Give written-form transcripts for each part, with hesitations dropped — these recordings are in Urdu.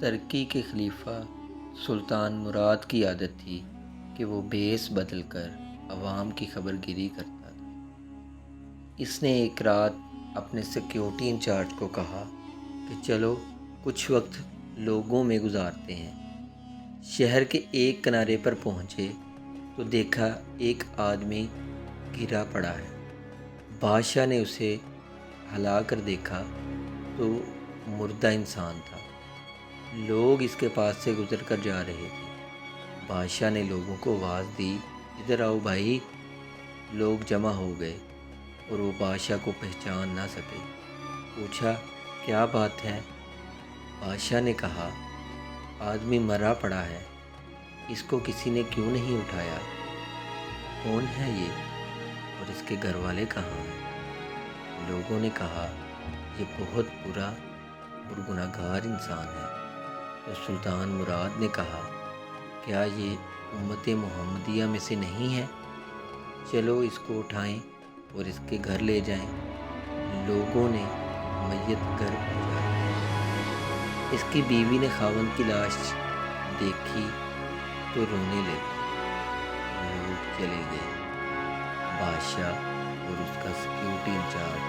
ترکی کے خلیفہ سلطان مراد کی عادت تھی کہ وہ بھیس بدل کر عوام کی خبر گیری کرتا تھا۔ اس نے ایک رات اپنے سیکیورٹی انچارج کو کہا کہ چلو کچھ وقت لوگوں میں گزارتے ہیں۔ شہر کے ایک کنارے پر پہنچے تو دیکھا ایک آدمی گرا پڑا ہے۔ بادشاہ نے اسے ہلا کر دیکھا تو مردہ انسان تھا۔ لوگ اس کے پاس سے گزر کر جا رہے تھے۔ بادشاہ نے لوگوں کو آواز دی، ادھر آؤ بھائی۔ لوگ جمع ہو گئے اور وہ بادشاہ کو پہچان نہ سکے۔ پوچھا کیا بات ہے؟ بادشاہ نے کہا آدمی مرا پڑا ہے، اس کو کسی نے کیوں نہیں اٹھایا؟ کون ہے یہ اور اس کے گھر والے کہاں ہیں؟ لوگوں نے کہا یہ بہت برا اور گناہ گار انسان ہے۔ تو سلطان مراد نے کہا کیا یہ امت محمدیہ میں سے نہیں ہے؟ چلو اس کو اٹھائیں اور اس کے گھر لے جائیں۔ لوگوں نے میت گھر پہنچا دی۔ اس کی بیوی نے خاوند کی لاش دیکھی تو رونے لگی۔ لوگ چلے گئے۔ بادشاہ اور اس کا سیکیورٹی انچارج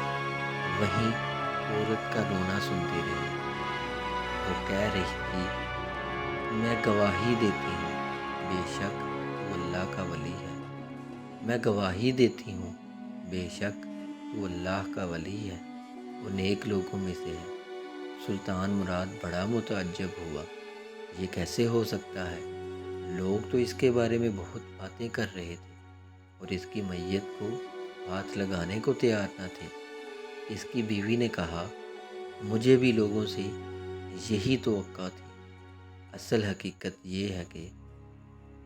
وہیں عورت کا رونا سنتے رہے۔ وہ کہہ رہی تھی میں گواہی دیتی ہوں بے شک وہ اللہ کا ولی ہے۔ میں گواہی دیتی ہوں بے شک وہ اللہ کا ولی ہے، وہ نیک لوگوں میں سے ہے۔ سلطان مراد بڑا متعجب ہوا، یہ کیسے ہو سکتا ہے؟ لوگ تو اس کے بارے میں بہت باتیں کر رہے تھے اور اس کی میت کو ہاتھ لگانے کو تیار نہ تھے۔ اس کی بیوی نے کہا مجھے بھی لوگوں سے یہی توقع تھی۔ اصل حقیقت یہ ہے کہ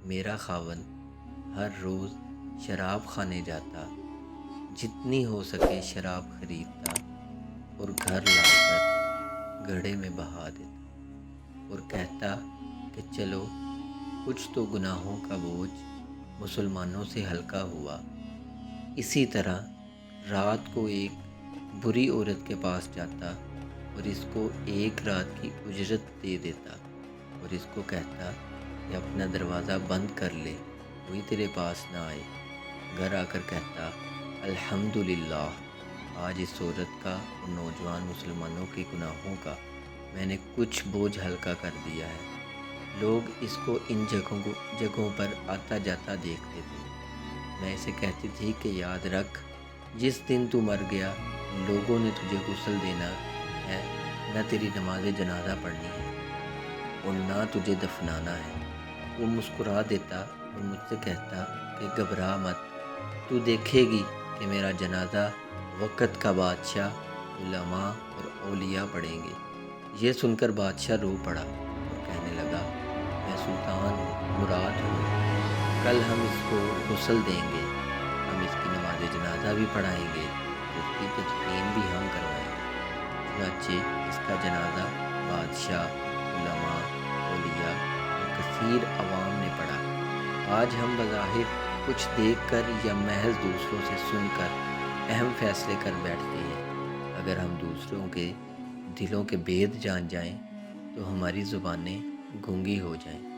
میرا خاوند ہر روز شراب خانے جاتا، جتنی ہو سکے شراب خریدتا اور گھر لا کر گھڑے میں بہا دیتا اور کہتا کہ چلو کچھ تو گناہوں کا بوجھ مسلمانوں سے ہلکا ہوا۔ اسی طرح رات کو ایک بری عورت کے پاس جاتا اور اس کو ایک رات کی اجرت دے دیتا اور اس کو کہتا کہ اپنا دروازہ بند کر لے، کوئی تیرے پاس نہ آئے۔ گھر آ کر کہتا الحمدللہ آج اس عورت کا اور نوجوان مسلمانوں کے گناہوں کا میں نے کچھ بوجھ ہلکا کر دیا ہے۔ لوگ اس کو ان جگہوں پر آتا جاتا دیکھتے تھے۔ میں اسے کہتی تھی کہ یاد رکھ جس دن تو مر گیا لوگوں نے تجھے غسل دینا ہے، نہ تیری نماز جنازہ پڑھنی ہے اور نہ تجھے دفنانا ہے۔ وہ مسکرا دیتا اور مجھ سے کہتا کہ گھبرا مت، تو دیکھے گی کہ میرا جنازہ وقت کا بادشاہ، علماء اور اولیاء پڑھیں گے۔ یہ سن کر بادشاہ رو پڑا اور کہنے لگا میں سلطان مراد ہوں، کل ہم اس کو غسل دیں گے، ہم اس کی نماز جنازہ بھی پڑھائیں گے، اس کی تدفین بھی ہم کروائیں گے۔ چنانچہ اس کا جنازہ بادشاہ، علماء، اولیاء اور کثیر عوام نے پڑھا۔ آج ہم بظاہر کچھ دیکھ کر یا محض دوسروں سے سن کر اہم فیصلے کر بیٹھتے ہیں، اگر ہم دوسروں کے دلوں کے بید جان جائیں تو ہماری زبانیں گونگی ہو جائیں۔